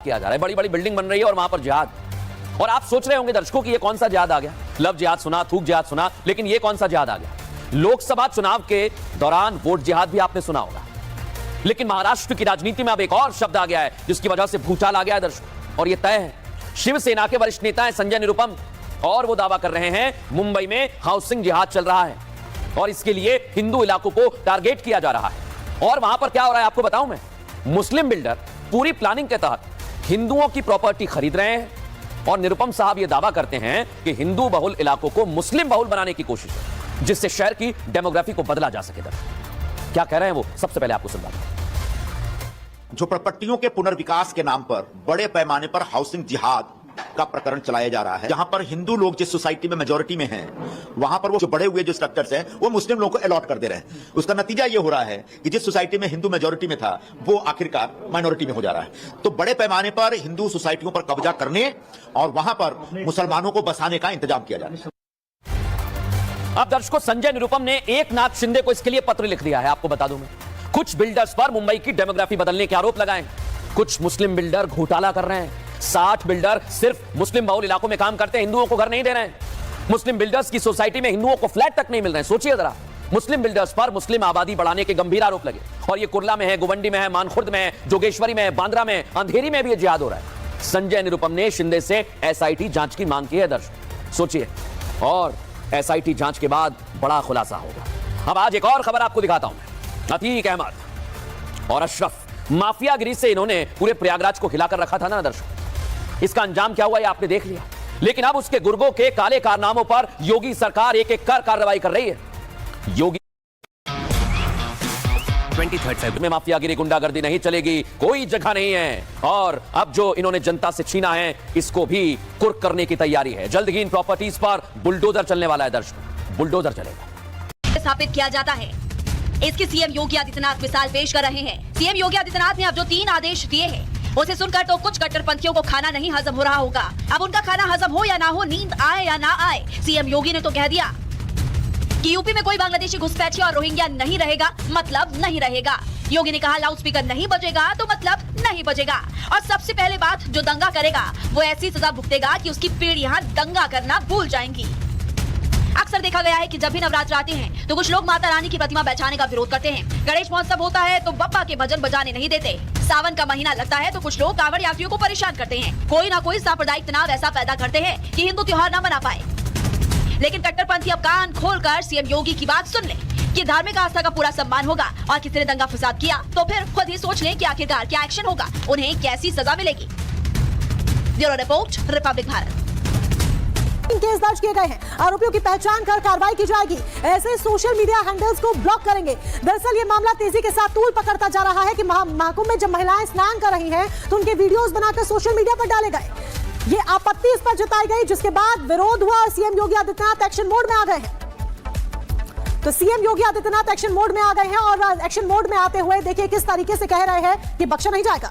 किया जा रहा है, बड़ी बड़ी बिल्डिंग बन रही है और वहां पर जिहाद। और आप सोच रहे होंगे दर्शकों कि ये कौन सा जिहाद आ गया, लव जिहाद सुना, थूक जिहाद सुना, लेकिन ये कौन सा जिहाद आ गया। लोकसभा चुनाव के दौरान वोट जिहाद भी आपने सुना होगा, लेकिन महाराष्ट्र की राजनीति में अब एक और शब्द आ गया है जिसकी वजह से भूचाल आ गया है दर्शकों, और यह तय है। शिवसेना के वरिष्ठ नेता हैं संजय निरुपम, और वो दावा कर रहे हैं मुंबई में हाउसिंग जिहाद चल रहा है और इसके लिए हिंदू इलाकों को टारगेट किया जा रहा है। और वहां पर क्या हो रहा है आपको बताऊं मैं, मुस्लिम बिल्डर पूरी प्लानिंग के तहत हिंदुओं की प्रॉपर्टी खरीद रहे हैं और निरुपम साहब ये दावा करते हैं कि हिंदू बहुल इलाकों को मुस्लिम बहुल बनाने की कोशिश है, जिससे शहर की डेमोग्राफी को बदला जा सके। क्या कह रहे हैं वो, सबसे पहले आपको सुनवा दूं। जो प्रॉपर्टियों के पुनर्विकास के नाम पर बड़े पैमाने पर हाउसिंग जिहाद का प्रकरण चलाया जा रहा है, जहां पर हिंदू लोग जिस सोसाइटी में मेजोरिटी में हैं, वहां पर वो जो बड़े हुए जो स्ट्रक्चर्स हैं वो मुस्लिम लोगों को अलॉट कर दे रहे हैं। उसका नतीजा ये हो रहा है कि जिस सोसाइटी में हिंदू मेजोरिटी में था वो आखिरकार माइनॉरिटी में हो जा रहा है। तो बड़े पैमाने पर हिंदू सोसाइटियों पर कब्जा करने और वहां पर मुसलमानों को बसाने का इंतजाम किया जा रहा है। अब दर्शकों, संजय निरुपम ने एकनाथ शिंदे को इसके लिए पत्र लिख दिया है। आपको बता दूं मैं, कुछ बिल्डर्स पर मुंबई की डेमोग्राफी बदलने के आरोप लगाए, कुछ मुस्लिम बिल्डर घोटाला कर रहे हैं। 60 बिल्डर सिर्फ मुस्लिम बहुल इलाकों में काम करते हैं, हिंदुओं को घर नहीं दे रहे हैं। मुस्लिम बिल्डर्स की सोसाइटी में हिंदुओं को फ्लैट तक नहीं मिल रहे हैं। सोचिए जरा, मुस्लिम बिल्डर्स पर मुस्लिम आबादी बढ़ाने के गंभीर आरोप लगे, और ये कुर्ला में है, गोवंडी में है, मानखुर्द में है, जोगेश्वरी में है, बांद्रा में, अंधेरी में भी ये जिहाद हो रहा है। संजय निरुपम ने शिंदे से एसआईटी जांच की मांग की है दर्शक, सोचिए, और एसआईटी जांच के बाद बड़ा खुलासा होगा। अब आज एक और खबर आपको दिखाता हूं मैं। अतीक अहमद और अशरफ माफियागिरी से इन्होंने पूरे प्रयागराज को हिलाकर रखा था ना दर्शक, इसका अंजाम क्या हुआ ये आपने देख लिया। लेकिन अब उसके गुर्गों के काले कारनामों पर योगी सरकार एक एक कर कार्रवाई कर रही है। योगी 23 फेब्रुआरी में माफियागिरी गुंडागर्दी नहीं चलेगी, कोई जगह नहीं है। और अब जो इन्होंने जनता से छीना है इसको भी कुर्क करने की तैयारी है। जल्द ही इन प्रॉपर्टीज पर बुलडोजर चलने वाला है दर्शक, बुलडोजर चलेगा। स्थापित किया जाता है, इसकी सीएम योगी आदित्यनाथ मिसाल पेश कर रहे हैं। सीएम योगी आदित्यनाथ ने अब जो 3 आदेश दिए हैं उसे सुनकर तो कुछ कट्टरपंथियों को खाना नहीं हजम हो रहा होगा। अब उनका खाना हजम हो या ना हो, नींद आए या ना आए, सीएम योगी ने तो कह दिया कि यूपी में कोई बांग्लादेशी घुसपैठिया और रोहिंग्या नहीं रहेगा, मतलब नहीं रहेगा। योगी ने कहा लाउड स्पीकर नहीं बजेगा तो मतलब नहीं बजेगा। और सबसे पहले बात, जो दंगा करेगा वो ऐसी सजा भुगतेगा कि उसकी पीढ़ियां दंगा करना भूल जाएंगी। अक्सर देखा गया है कि जब भी नवरात्र आते हैं तो कुछ लोग माता रानी की प्रतिमा बैठाने का विरोध करते हैं। गणेश महोत्सव होता है तो बप्पा के भजन बजाने नहीं देते। सावन का महीना लगता है तो कुछ लोग कांवड़ यात्रियों को परेशान करते हैं। कोई ना कोई सांप्रदायिक तनाव ऐसा पैदा करते हैं कि हिंदू त्योहार न मना पाए। लेकिन कट्टरपंथी अब कान खोलकर सीएम योगी की बात सुन ले कि धार्मिक आस्था का पूरा सम्मान होगा, और किसी ने दंगा फसाद किया तो फिर खुद ही सोच लें कि आखिरकार क्या एक्शन होगा, उन्हें कैसी सजा मिलेगी। Bureau report, Republic Bharat. Case दर्ज किए गए हैं, आरोपियों की पहचान कर कार्रवाई की जाएगी। ऐसे सोशल मीडिया हैंडल्स को ब्लॉक करेंगे। दरअसल ये मामला तेजी के साथ तूल पकड़ता जा रहा है कि महाकुंभ में जब महिलाएं स्नान कर रही हैं तो उनके वीडियोस बनाकर सोशल मीडिया पर डाले गए। ये आपत्ति इस पर जताई गई, जिसके बाद विरोध हुआ और CM Yogi Adityanath action mode में आ गए हैं। तो CM Yogi Adityanath action mode में आ गए हैं, और एक्शन मोड में आते हुए देखिए किस तरीके से कह रहे हैं कि बख्शा नहीं जाएगा।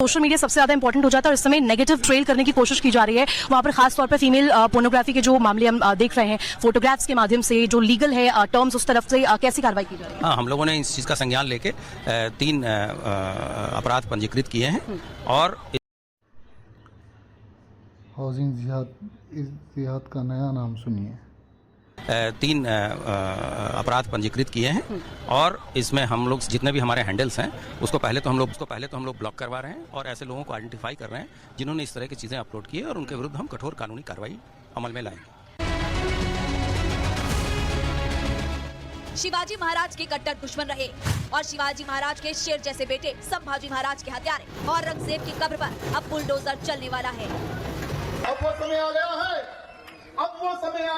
सोशल मीडिया सबसे ज्यादा इंपॉर्टेंट हो जाता है और इस समय नेगेटिव ट्रेल करने की कोशिश की जा रही है। वहां पर खास तौर पर फीमेल पोर्नोग्राफी के जो मामले हम देख रहे हैं, फोटोग्राफ्स के माध्यम से जो लीगल है टर्म्स, उस तरफ से कैसी कार्रवाई की जा रही है? हाँ, हम लोगों ने इस चीज का संज्ञान लेके 3 अपराध पंजीकृत किए हैं। और हाउसिंग जिहाद, इस जिहाद का नया नाम सुनिए। 3 अपराध पंजीकृत किए हैं, और इसमें हम लोग जितने भी हमारे हैंडल्स हैं उसको पहले तो हम लोग ब्लॉक करवा रहे हैं और ऐसे लोगों को आइडेंटिफाई कर रहे हैं जिन्होंने इस तरह की चीजें अपलोड की है, और उनके विरुद्ध हम कठोर कानूनी कार्रवाई अमल में लाएंगे। शिवाजी महाराज के कट्टर दुश्मन रहे और शिवाजी महाराज के शेर जैसे बेटे संभाजी महाराज के हत्यारे औरंगजेब की कब्र पर अब बुलडोजर चलने वाला है। अब वो समय आ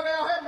गया है